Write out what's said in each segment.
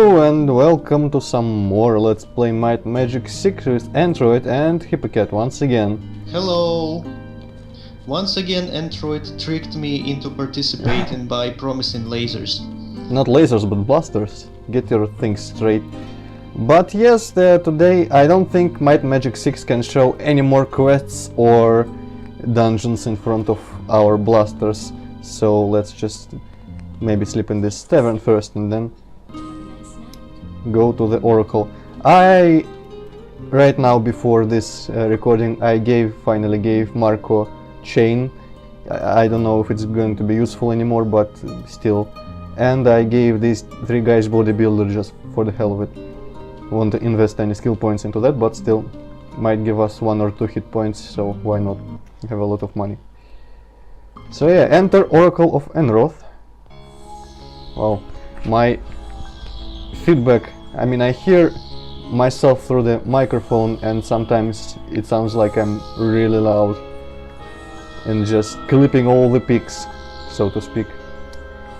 Hello and welcome to some more Let's Play Might and Magic 6 with Antroid and Hippocat once again. Hello! Once again Antroid tricked me into participating by promising lasers. Not lasers but blasters. Get your things straight. But yes, today I don't think Might and Magic 6 can show any more quests or dungeons in front of our blasters. So let's just maybe sleep in this tavern first and then go to the Oracle. Right now, before this recording, I finally gave Marco chain. I don't know if it's going to be useful anymore, but still. And I gave these 3 guys bodybuilder just for the hell of it. Won't invest any skill points into that, but still might give us 1 or 2 hit points, so why not? We have a lot of money. So yeah, enter Oracle of Enroth. Wow, my feedback, I mean, I hear myself through the microphone and sometimes it sounds like I'm really loud and just clipping all the peaks, so to speak.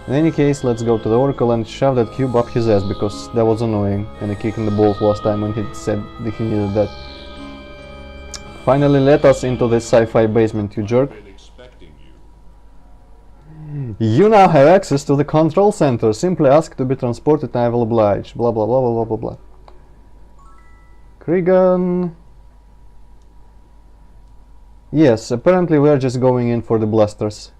In any case, let's go to the Oracle and shove that cube up his ass, because that was annoying, and a kick in the balls last time when he said that he needed that. Finally let us into the sci-fi basement, you jerk. You now have access to the control center. Simply ask to be transported and I will oblige. Blah blah blah blah blah blah. Krigan. Yes, apparently we are just going in for the blasters.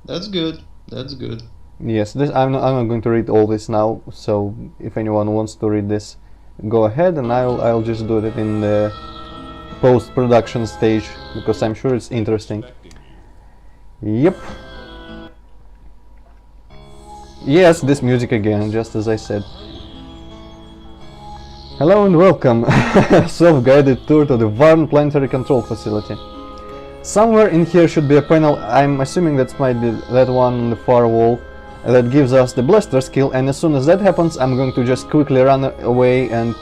That's good. That's good. Yes, I'm not going to read all this now. So if anyone wants to read this, go ahead, and I'll just do it in the post-production stage because I'm sure it's interesting. Yep. Yes, this music again, just as I said. Hello and welcome. Self-guided tour to the Varn Planetary Control Facility. Somewhere in here should be a panel. I'm assuming that might be that one on the far wall that gives us the blaster skill, and as soon as that happens I'm going to just quickly run away and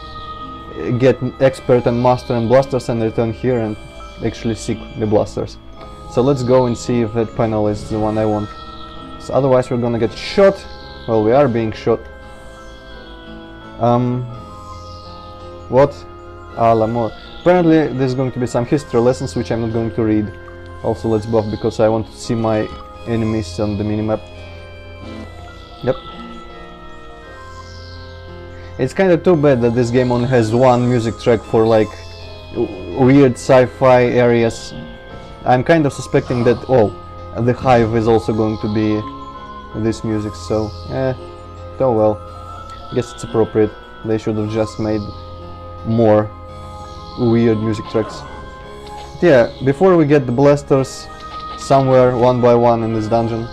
get expert and master and blasters and return here and actually seek the blasters. So let's go and see if that panel is the one I want. So otherwise we're gonna get shot. Well, we are being shot. What? More. Apparently there's going to be some history lessons which I'm not going to read. Also let's buff because I want to see my enemies on the minimap. Yep. It's kinda too bad that this game only has one music track for like weird sci-fi areas. I'm kind of suspecting that the Hive is also going to be this music, so oh well. Guess it's appropriate. They should have just made more weird music tracks. But yeah, before we get the blasters somewhere one by one in this dungeon,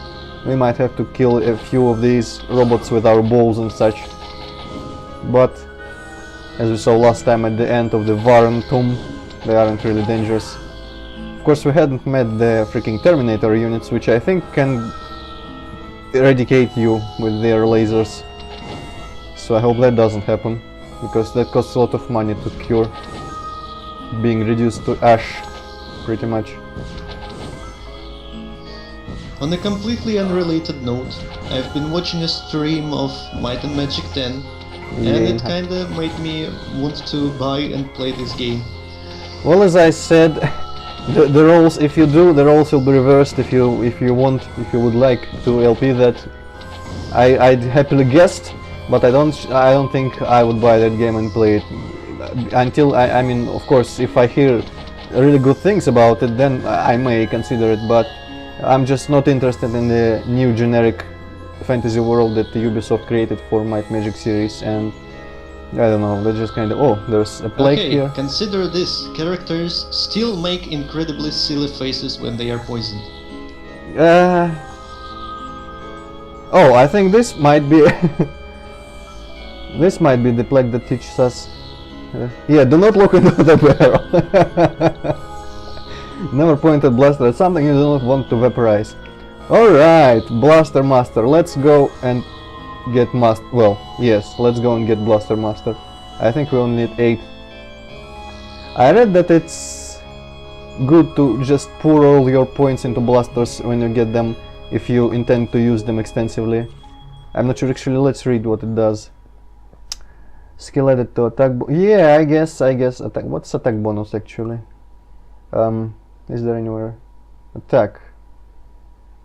we might have to kill a few of these robots with our balls and such. But as we saw last time at the end of the Varn tomb, they aren't really dangerous. Of course, we hadn't met the freaking Terminator units, which I think can eradicate you with their lasers. So I hope that doesn't happen, because that costs a lot of money to cure. Being reduced to ash, pretty much. On a completely unrelated note, I've been watching a stream of Might and Magic 10, and it kinda made me want to buy and play this game. Well, as I said, the roles, if you do, the roles will be reversed. If you would like to LP that, I'd happily guessed, but I don't think I would buy that game and play it until I mean, of course, if I hear really good things about it, then I may consider it. But I'm just not interested in the new generic fantasy world that Ubisoft created for Might Magic series, and I don't know, they just kind of, there's a plague here. Consider this, characters still make incredibly silly faces when they are poisoned. I think this might be this might be the plague that teaches us. Yeah, do not look into the barrel. Never point a blaster at something you do not want to vaporize. Alright, Blaster Master, let's go and get Master. Well, yes, let's go and get Blaster Master. I think we only need 8. I read that it's good to just pour all your points into blasters when you get them, if you intend to use them extensively. I'm not sure actually. Let's read what it does. Skill added to attack. Yeah, I guess attack. What's attack bonus actually? Is there anywhere? Attack.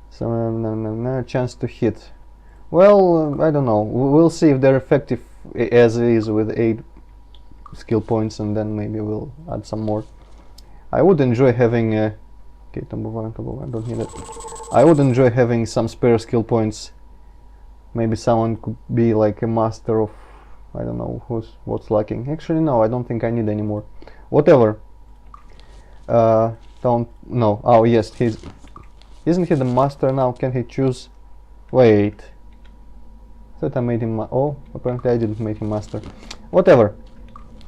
So no chance to hit. Well, I don't know. We'll see if they're effective as is with 8 skill points, and then maybe we'll add some more. I would enjoy having okay, top of one, don't need it. I would enjoy having some spare skill points. Maybe someone could be like a master of, I don't know what's lacking. Actually, no, I don't think I need any more. Whatever. Don't no. Oh yes, isn't he the master now? Can he choose? Wait. Thought I made him. Oh, apparently I didn't make him master. Whatever.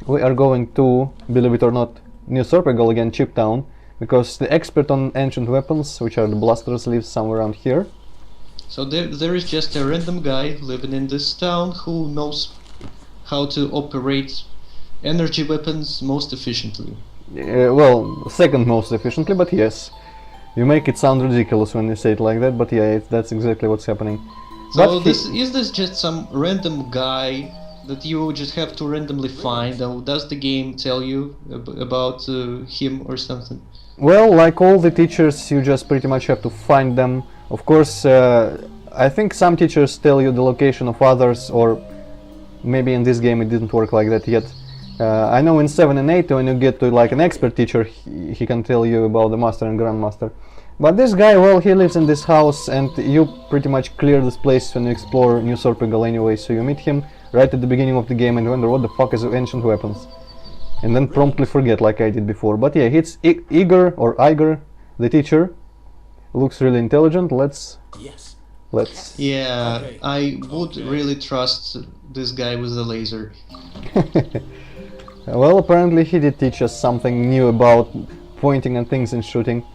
We are going to, believe it or not, New Sorpegal again, Chip Town, because the expert on ancient weapons, which are the blasters, lives somewhere around here. So there is just a random guy living in this town who knows how to operate energy weapons most efficiently. Well, second most efficiently, but yes. You make it sound ridiculous when you say it like that, but yeah, that's exactly what's happening. So is this just some random guy that you just have to randomly find, or does the game tell you about him or something? Well, like all the teachers, you just pretty much have to find them. Of course, I think some teachers tell you the location of others, or maybe in this game it didn't work like that yet. I know in 7 and 8, when you get to like an expert teacher, he can tell you about the master and grandmaster. But this guy, well, he lives in this house, and you pretty much clear this place when you explore New Sorpegal anyway, so you meet him right at the beginning of the game and wonder what the fuck is ancient weapons. And then promptly forget like I did before. But yeah, it's Igor, the teacher. Looks really intelligent. Let's... Yeah, okay. I would really trust this guy with the laser. Well, apparently he did teach us something new about pointing and things and shooting.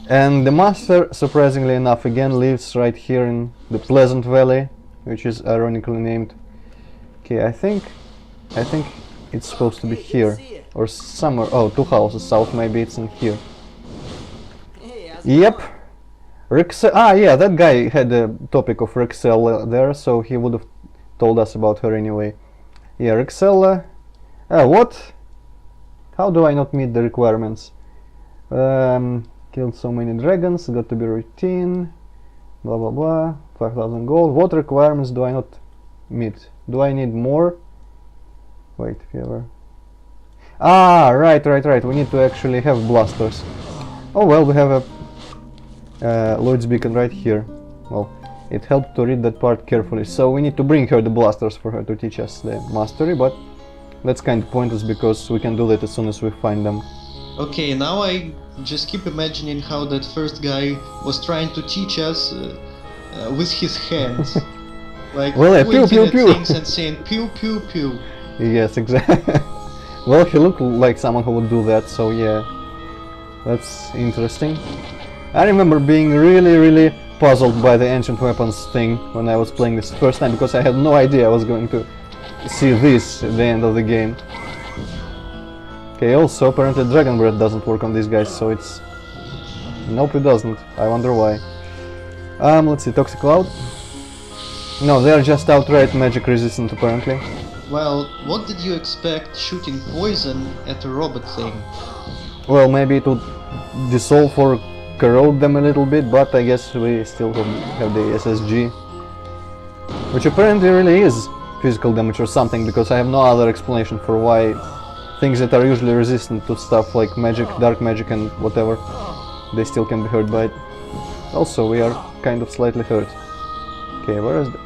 And the master, surprisingly enough, again lives right here in the Pleasant Valley, which is ironically named. Okay, I think it's supposed to be here or somewhere. Oh, 2 houses south. Maybe it's in here. Yep. Yeah, that guy had a topic of Rexel there, so he would have told us about her anyway. Yeah, Rexel. What? How do I not meet the requirements? Killed so many dragons, got to be routine, blah blah blah, 5,000 gold. What requirements do I not meet? Do I need more? Wait, if you ever... Ah, right, we need to actually have blasters. Oh well, we have a Lloyd's beacon right here. Well, it helped to read that part carefully, so we need to bring her the blasters for her to teach us the mastery, but that's kind of pointless because we can do that as soon as we find them. Okay, now I just keep imagining how that first guy was trying to teach us with his hands. Like well, pointing pew, at pew, things and saying pew pew pew. Yes, exactly. Well, he looked like someone who would do that, so yeah. That's interesting. I remember being really puzzled by the ancient weapons thing when I was playing this first time, because I had no idea I was going to see this at the end of the game. Okay, also apparently Dragon Breath doesn't work on these guys, so it's... Nope, it doesn't. I wonder why. Let's see, Toxic Cloud? No, they are just outright magic resistant apparently. Well, what did you expect shooting poison at a robot thing? Well, maybe it would dissolve or corrode them a little bit, but I guess we still have the SSG. Which apparently really is physical damage or something, because I have no other explanation for why things that are usually resistant to stuff like magic, dark magic and whatever, they still can be hurt by it. Also, we are kind of slightly hurt. Okay, where is the...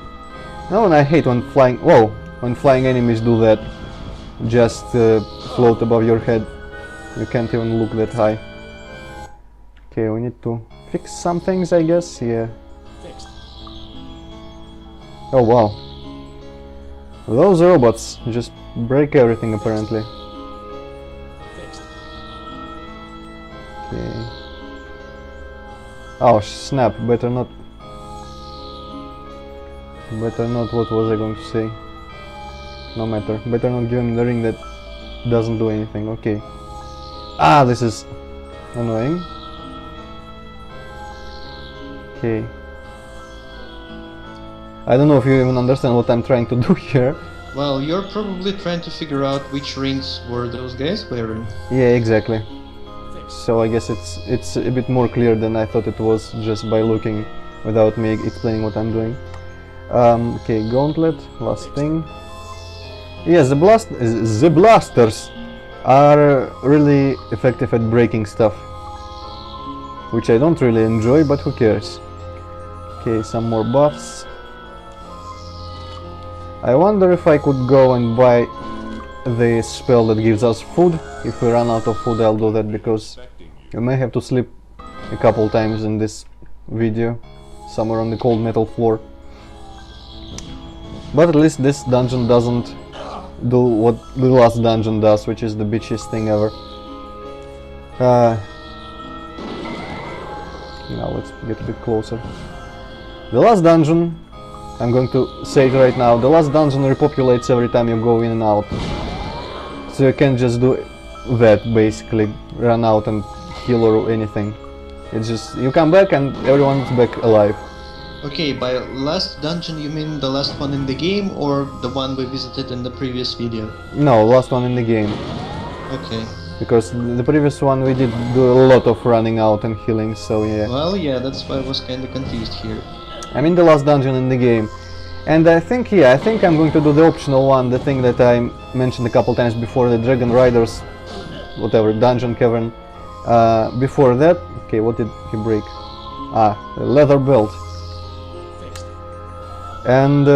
No, and I hate when flying... Whoa! When flying enemies do that. Just float above your head. You can't even look that high. Okay, we need to fix some things, I guess. Yeah. Oh, wow. Those robots just break everything, apparently. Okay. Oh, snap. Better not... What was I going to say? No matter. Better not give him the ring that doesn't do anything. Okay. Ah, this is annoying. Okay. I don't know if you even understand what I'm trying to do here. Well, you're probably trying to figure out which rings were those guys wearing. Yeah, exactly. So I guess it's a bit more clear than I thought it was just by looking without me explaining what I'm doing. Okay, gauntlet, last thing. Yes, the blasters are really effective at breaking stuff, which I don't really enjoy, but who cares. Okay, some more buffs. I wonder if I could go and buy the spell that gives us food. If we run out of food, I'll do that, because you may have to sleep a couple times in this video, somewhere on the cold metal floor. But at least this dungeon doesn't do what the last dungeon does, which is the bitchiest thing ever. Now let's get a bit closer. The last dungeon, I'm going to say it right now, the last dungeon repopulates every time you go in and out. So you can't just do that, basically, run out and heal or anything. It's just, you come back and everyone's back alive. Okay, by last dungeon you mean the last one in the game or the one we visited in the previous video? No, last one in the game. Okay. Because the previous one we did do a lot of running out and healing, so yeah. Well, yeah, that's why I was kinda confused here. I mean the last dungeon in the game. And I think, yeah, I think I'm going to do the optional one, the thing that I mentioned a couple times before, the Dragon Riders, whatever, dungeon cavern. Before that, okay, what did he break? Ah, a leather belt. And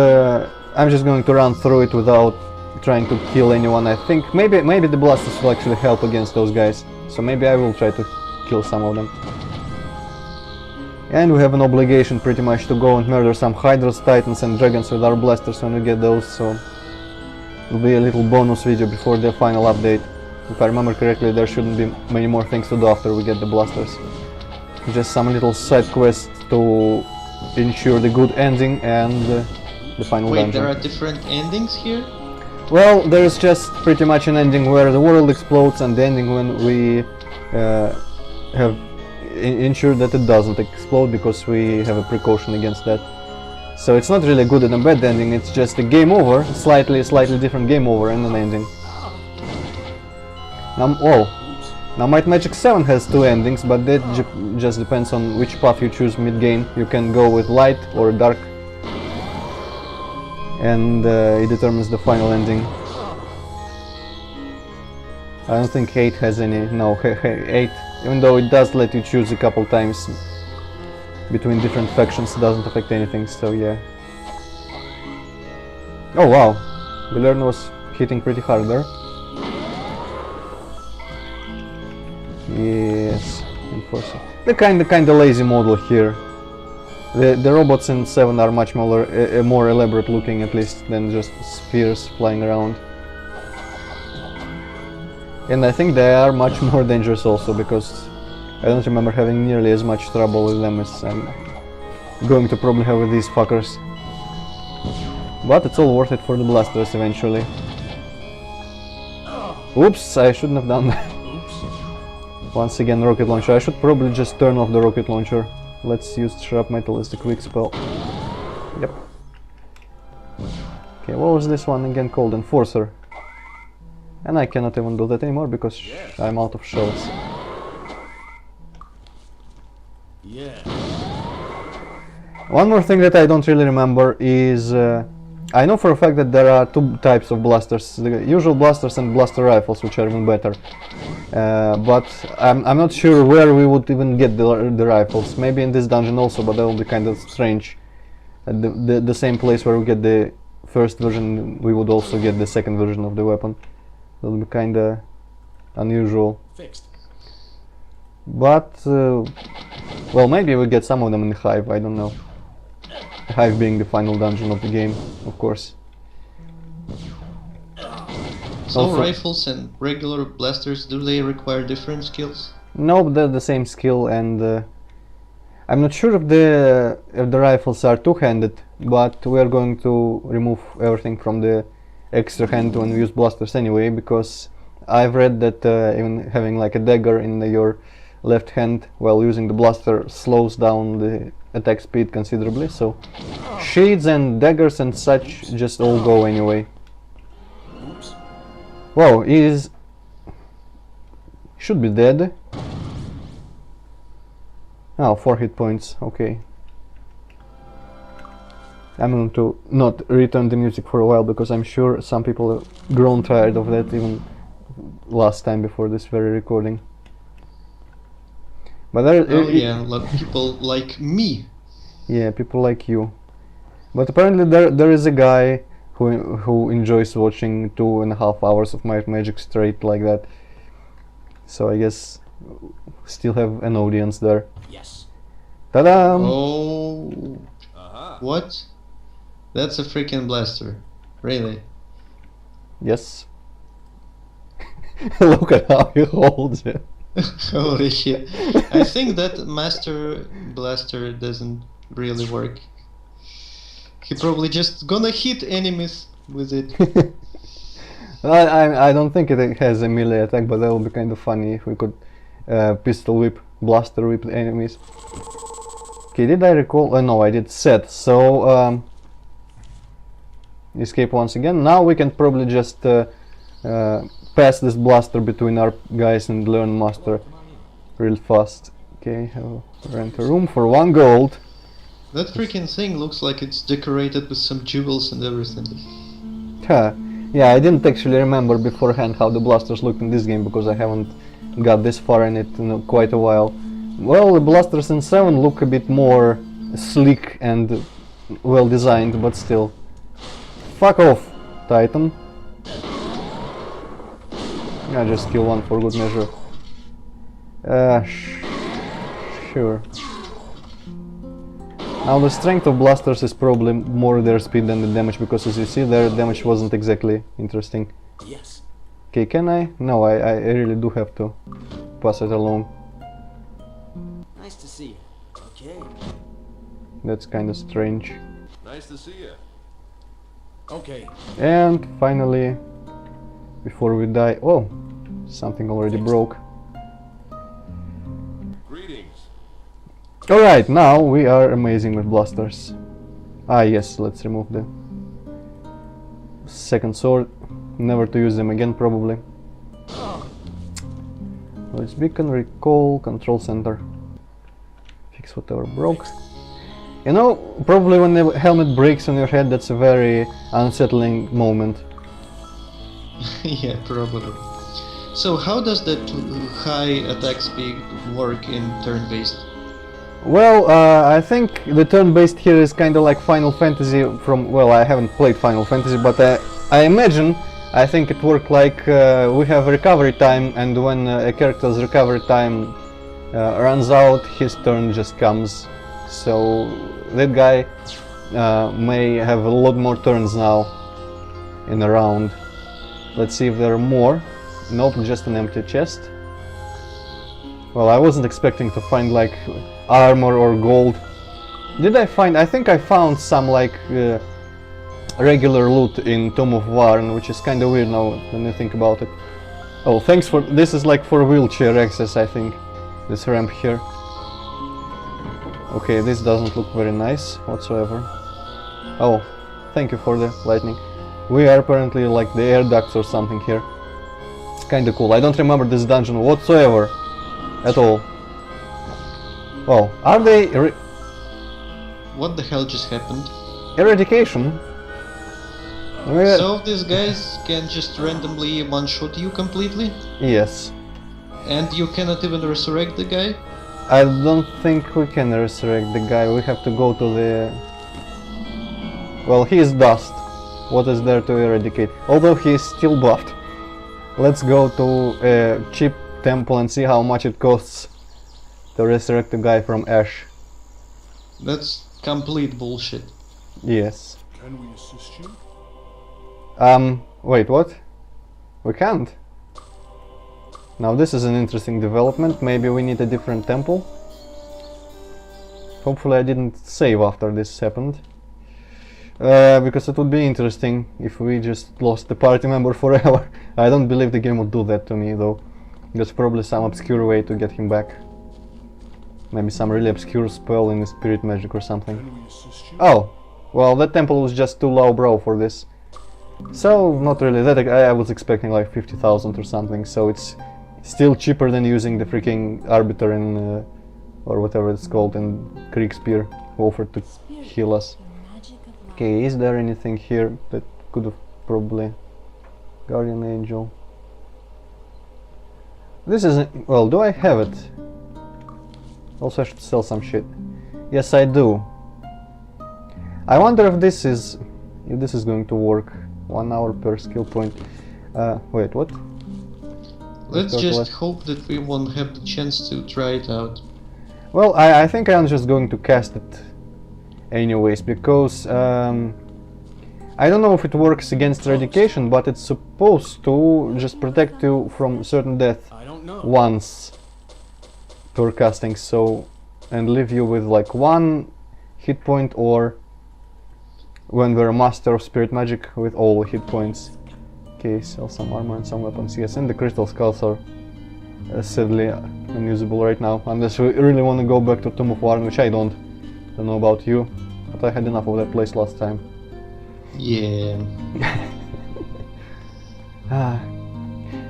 I'm just going to run through it without trying to kill anyone. I think maybe the blasters will actually help against those guys, so maybe I will try to kill some of them. And we have an obligation pretty much to go and murder some hydras, titans and dragons with our blasters when we get those, so it'll be a little bonus video before the final update. If I remember correctly, there shouldn't be many more things to do after we get the blasters. Just some little side quests to ensure the good ending and the final dungeon. Wait, there are different endings here? Well, there is just pretty much an ending where the world explodes and the ending when we have ensured that it doesn't explode, because we have a precaution against that. So it's not really a good and a bad ending, it's just a game over, slightly different game over and an ending. Now Might Magic 7 has two endings, but that just depends on which path you choose mid-game. You can go with light or dark, and it determines the final ending. I don't think 8 has any, no, 8, even though it does let you choose a couple times between different factions, it doesn't affect anything, so yeah. Oh wow, Galern was hitting pretty hard there. Yes, enforcer. The kinda lazy model here. The robots in 7 are much more elaborate looking, at least, than just spheres flying around. And I think they are much more dangerous also, because I don't remember having nearly as much trouble with them as I'm going to probably have with these fuckers. But it's all worth it for the blasters eventually. Oops, I shouldn't have done that. Once again, rocket launcher. I should probably just turn off the rocket launcher. Let's use sharp metal as the quick spell. Yep. Okay, what was this one again called? Enforcer. And I cannot even do that anymore because I'm out of shells. Yeah. One more thing that I don't really remember is I know for a fact that there are two types of blasters, the usual blasters and blaster rifles, which are even better. But I'm not sure where we would even get the rifles. Maybe in this dungeon also, but that will be kind of strange. At the same place where we get the first version, we would also get the second version of the weapon. That will be kind of unusual. Fixed. But, well, maybe we get some of them in the Hive, I don't know. The Hive being the final dungeon of the game, of course. So Also, rifles and regular blasters, do they require different skills? no, they're the same skill, and I'm not sure if the rifles are two-handed, but we are going to remove everything from the extra hand when we use blasters anyway, because I've read that even having like a dagger in your left hand while using the blaster slows down the attack speed considerably, so shields and daggers and such just all go anyway. Oops. Whoa, he is... should be dead. Oh, 4 hit points, okay. I'm going to not return the music for a while because I'm sure some people have grown tired of that even last time before this very recording. But there, Oh yeah, a lot of people like me. yeah, people like you. But apparently there is a guy who enjoys watching 2.5 hours of Might and Magic straight like that. So I guess still have an audience there. Yes. Ta-da! Oh, Uh-huh. what? That's a freaking blaster. Really? Yes. Look at how he holds it. Holy shit. I think that Master Blaster doesn't really work. He probably just gonna hit enemies with it. I don't think it has a melee attack, but that would be kind of funny if we could pistol whip, blaster whip the enemies. Okay, did I recall? No, I did set. So escape once again. Now we can probably just pass this blaster between our guys and learn master real fast. Okay, rent a room for 1 gold. That freaking thing looks like it's decorated with some jewels and everything. Huh. Yeah, I didn't actually remember beforehand how the blasters looked in this game because I haven't got this far in it in quite a while. Well, the blasters in 7 look a bit more sleek and well designed, but still. Fuck off, Titan. I just kill one for good measure. Sure. Now the strength of blasters is probably more their speed than the damage, because as you see their damage wasn't exactly interesting. Yes. Okay, can I? No, I really do have to pass it along. Nice to see you. Okay. That's kind of strange. Nice to see you. Okay. And finally, before we die... Oh! Something already broke. Greetings. Alright, now we are amazing with blasters. Ah yes, let's remove the second sword. Never to use them again probably. Let's beacon, recall, control center. Fix whatever broke. You know, probably when the helmet breaks on your head, that's a very unsettling moment. Yeah, probably. So how does that high attack speed work in turn-based? Well, I think the turn-based here is kind of like Final Fantasy from... Well, I haven't played Final Fantasy, but I imagine, I think it worked like we have recovery time, and when a character's recovery time runs out, his turn just comes. So that guy may have a lot more turns now in a round. Let's see if there are more. Nope, just an empty chest. Well, I wasn't expecting to find like armor or gold. Did I find? I think I found some like regular loot in Tomb of Varn, which is kind of weird now when you think about it. Oh, thanks for... This is like for wheelchair access, I think. This ramp here. Okay, this doesn't look very nice whatsoever. Oh, thank you for the lightning. We are apparently like the air ducts or something here. It's kinda cool. I don't remember this dungeon whatsoever. At all. Oh, are they... What the hell just happened? Eradication? So these guys can just randomly one-shot you completely? Yes. And you cannot even resurrect the guy? I don't think we can resurrect the guy. We have to go to the... Well, he is dust. What is there to eradicate? Although he is still buffed. Let's go to a cheap temple and see how much it costs to resurrect a guy from ash. That's complete bullshit. Yes. Can we assist you? Wait, what? We can't. Now this is an interesting development. Maybe we need a different temple. Hopefully I didn't save after this happened. Because it would be interesting if we just lost the party member forever. I don't believe the game would do that to me though. There's probably some obscure way to get him back. Maybe some really obscure spell in the spirit magic or something. Oh, well, that temple was just too low brow for this. So, not really. That I was expecting like 50,000 or something, so it's still cheaper than using the freaking Arbiter in, or whatever it's called, in Kriegsspear, who offered to heal us. Okay, is there anything here that could have probably... Guardian Angel... This isn't... well, do I have it? Also, I should sell some shit. Yes, I do. I wonder if this is going to work. 1 hour per skill point. Wait, what? Let's just hope that we won't have the chance to try it out. Well, I think I'm just going to cast it anyways, because I don't know if it works against eradication, but it's supposed to just protect you from certain death once per casting, so, and leave you with like 1 hit point, or when we're a master of spirit magic, with all hit points. Okay, sell some armor and some weapons. Yes, and the crystal skulls are sadly unusable right now, unless we really want to go back to Tomb of Warren, which I don't know about you, but I had enough of that place last time. Yeah.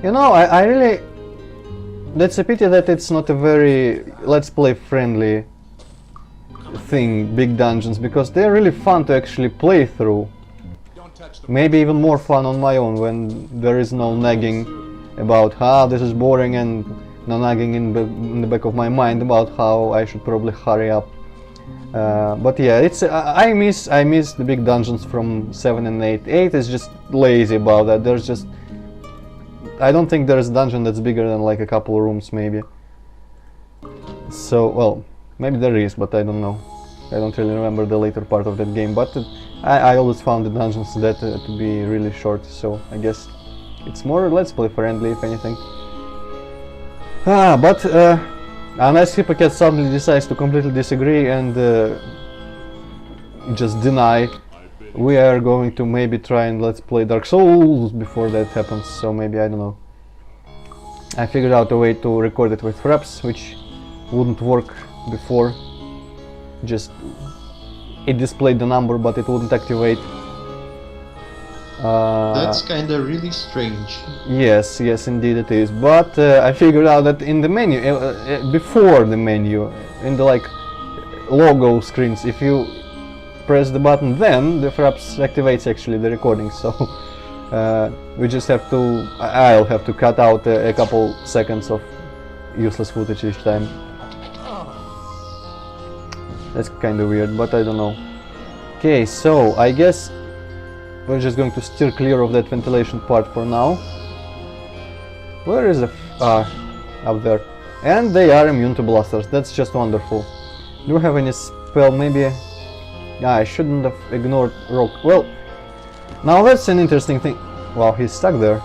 You know, I really... That's a pity that it's not a very let's play friendly thing, big dungeons, because they're really fun to actually play through. Maybe even more fun on my own, when there is no nagging about this is boring, and no nagging in the back of my mind about how I should probably hurry up. But yeah, it's I miss the big dungeons from 7 and 8. 8 is just lazy about that. There's just... I don't think there's a dungeon that's bigger than like a couple of rooms, maybe. So, well, maybe there is, but I don't know. I don't really remember the later part of that game, but I always found the dungeons that to be really short, so I guess it's more let's play friendly, if anything. But unless Hypocat suddenly decides to completely disagree and just deny, we are going to maybe try and let's play Dark Souls before that happens, so maybe, I don't know. I figured out a way to record it with fraps, which wouldn't work before. Just it displayed the number, but it wouldn't activate. That's kinda really strange. Yes, indeed it is. But I figured out that in the menu, before the menu, in the like logo screens, if you press the button, then the fraps activates actually the recording. So we just have to. I'll have to cut out a couple seconds of useless footage each time. That's kind of weird, but I don't know. Okay, so I guess we're just going to steer clear of that ventilation part for now. Where is the up there? And they are immune to blasters. That's just wonderful. Do we have any spell? Maybe. I shouldn't have ignored rock. Well, now that's an interesting thing. Wow, he's stuck there.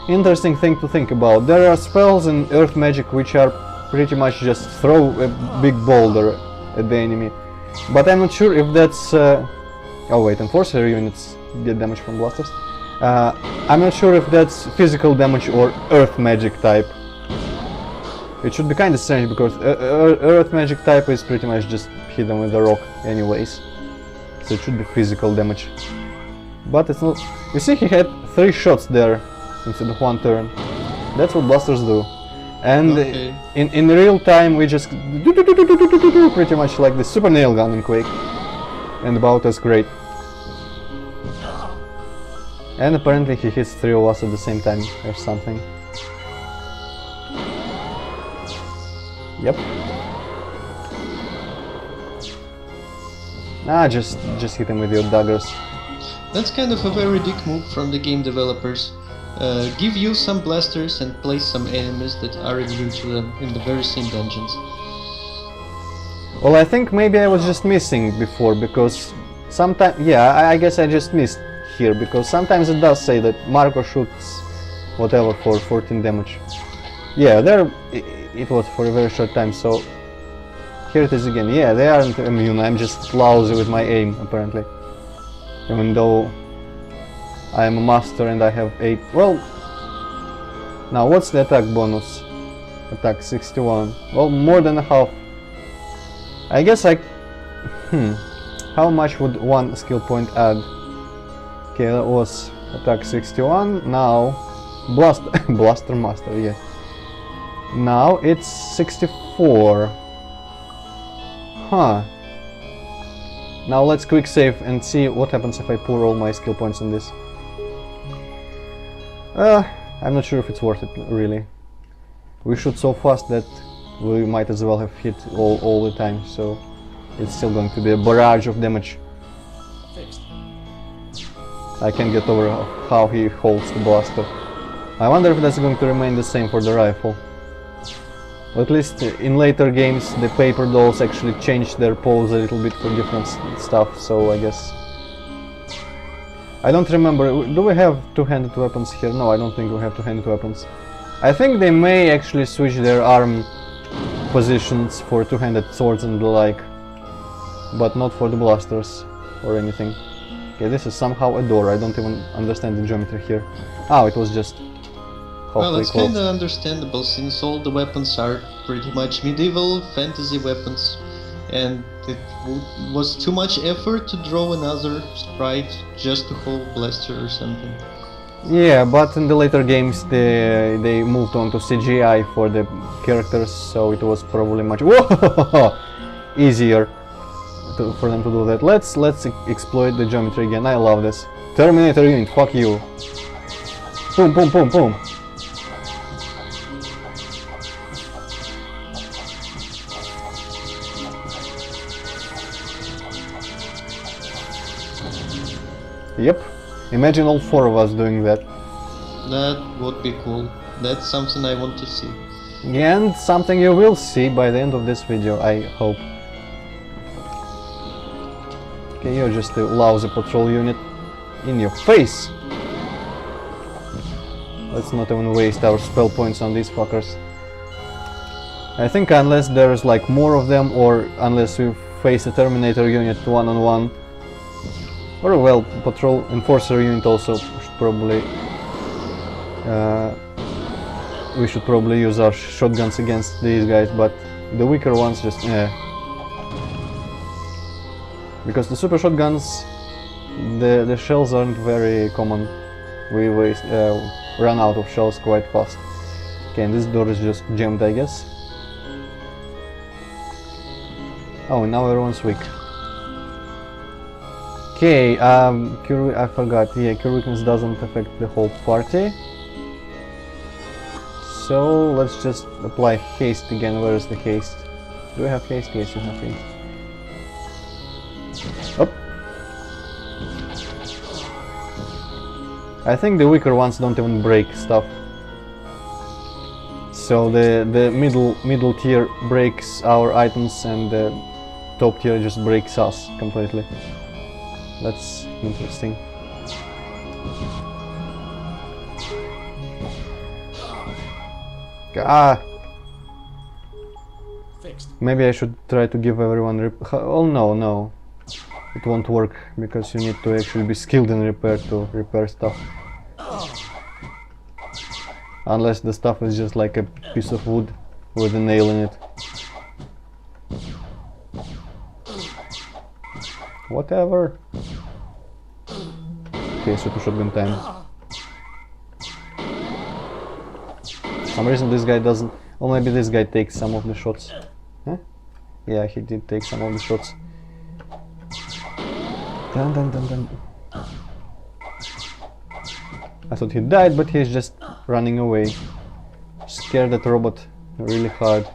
Interesting thing to think about. There are spells in earth magic which are pretty much just throw a big boulder at the enemy, but I'm not sure if that's oh wait, enforcer units get damage from blasters. I'm not sure if that's physical damage or earth magic type. It should be kinda strange, because earth magic type is pretty much just hit them with a rock anyways, so it should be physical damage, but it's not. You see, he had 3 shots there instead of 1 turn. That's what blasters do. And okay. in real time we just pretty much like the super nail gun in Quake, and about as great. And apparently he hits 3 of us at the same time or something. Yep. Just hit him with your daggers. That's kind of a very dick move from the game developers. Give you some blasters and place some enemies that are immune to them in the very same dungeons. Well, I think maybe I was just missing before, because sometimes, yeah, I guess I just missed here, because sometimes it does say that Marco shoots whatever for 14 damage. Yeah, there it was for a very short time, so here it is again. Yeah, they aren't immune, I'm just lousy with my aim, apparently. Even though I am a master and I have 8. Well, now what's the attack bonus? Attack 61. Well, more than a half I guess I... How much would one skill point add? Okay, that was attack 61, now... Blaster Master, yeah. Now it's 64. Huh. Now let's quick save and see what happens if I pour all my skill points in this. I'm not sure if it's worth it, really. We shoot so fast that we might as well have hit all the time, so it's still going to be a barrage of damage. Fixed. I can't get over how he holds the blaster. I wonder if that's going to remain the same for the rifle. At least in later games the paper dolls actually changed their pose a little bit for different stuff, so I guess... I don't remember, do we have two-handed weapons here? No, I don't think we have two-handed weapons. I think they may actually switch their arm positions for two-handed swords and the like, but not for the blasters or anything. Okay, this is somehow a door, I don't even understand the geometry here. Oh, it was just... Well, it's closed. kinda understandable since all the weapons are pretty much medieval fantasy weapons, and it was too much effort to draw another sprite just to hold blaster or something. Yeah, but in the later games they moved on to CGI for the characters, so it was probably much easier for them to do that. Let's exploit the geometry again. I love this. Terminator unit, fuck you. Boom, boom, boom, boom. Yep. Imagine all four of us doing that. That would be cool. That's something I want to see. And something you will see by the end of this video, I hope. Okay, you're just a lousy patrol unit. In your face! Let's not even waste our spell points on these fuckers. I think unless there's like more of them, or unless we face a Terminator unit one-on-one, or well, patrol enforcer unit also should probably... we should probably use our shotguns against these guys, but the weaker ones just... Because the super shotguns, the shells aren't very common. We run out of shells quite fast. Okay, and this door is just jammed, I guess. Oh, now everyone's weak. Okay, I forgot, yeah, cure weakness doesn't affect the whole party. So let's just apply haste again. Where is the haste? Do we have haste? Yes, we have haste. Up. I think the weaker ones don't even break stuff. So the middle tier breaks our items and the top tier just breaks us completely. That's interesting. Ah! Fixed. Maybe I should try to give everyone oh no. It won't work because you need to actually be skilled in repair to repair stuff. Unless the stuff is just like a piece of wood with a nail in it. Whatever. Okay, super shotgun time. For some reason this guy doesn't... Or maybe this guy takes some of the shots. Huh? Yeah, he did take some of the shots. Dun, dun, dun, dun. I thought he died, but he's just running away. Scared that robot really hard.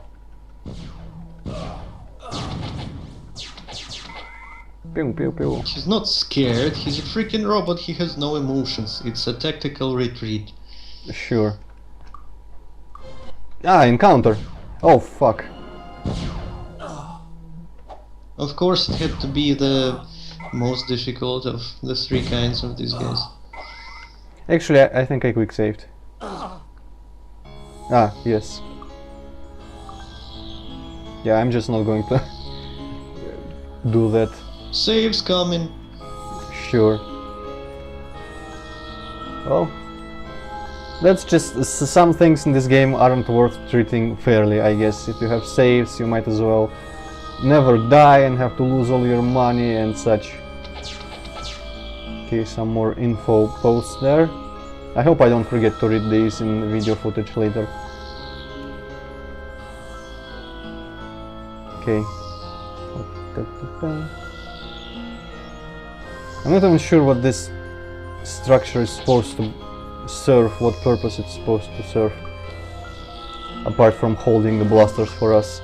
Pew, pew, pew. He's not scared, he's a freaking robot, he has no emotions. It's a tactical retreat. Sure. Ah, encounter! Oh, fuck. Of course it had to be the most difficult of the three kinds of these guys. Actually, I think I quick saved. Ah, yes. Yeah, I'm just not going to do that. Saves coming. Sure. Well, that's just some things in this game aren't worth treating fairly, I guess. If you have saves, you might as well never die and have to lose all your money and such. Okay, some more info posts there. I hope I don't forget to read these in video footage later. Okay. I'm not even sure what this structure is supposed to serve, what purpose it's supposed to serve, apart from holding the blasters for us.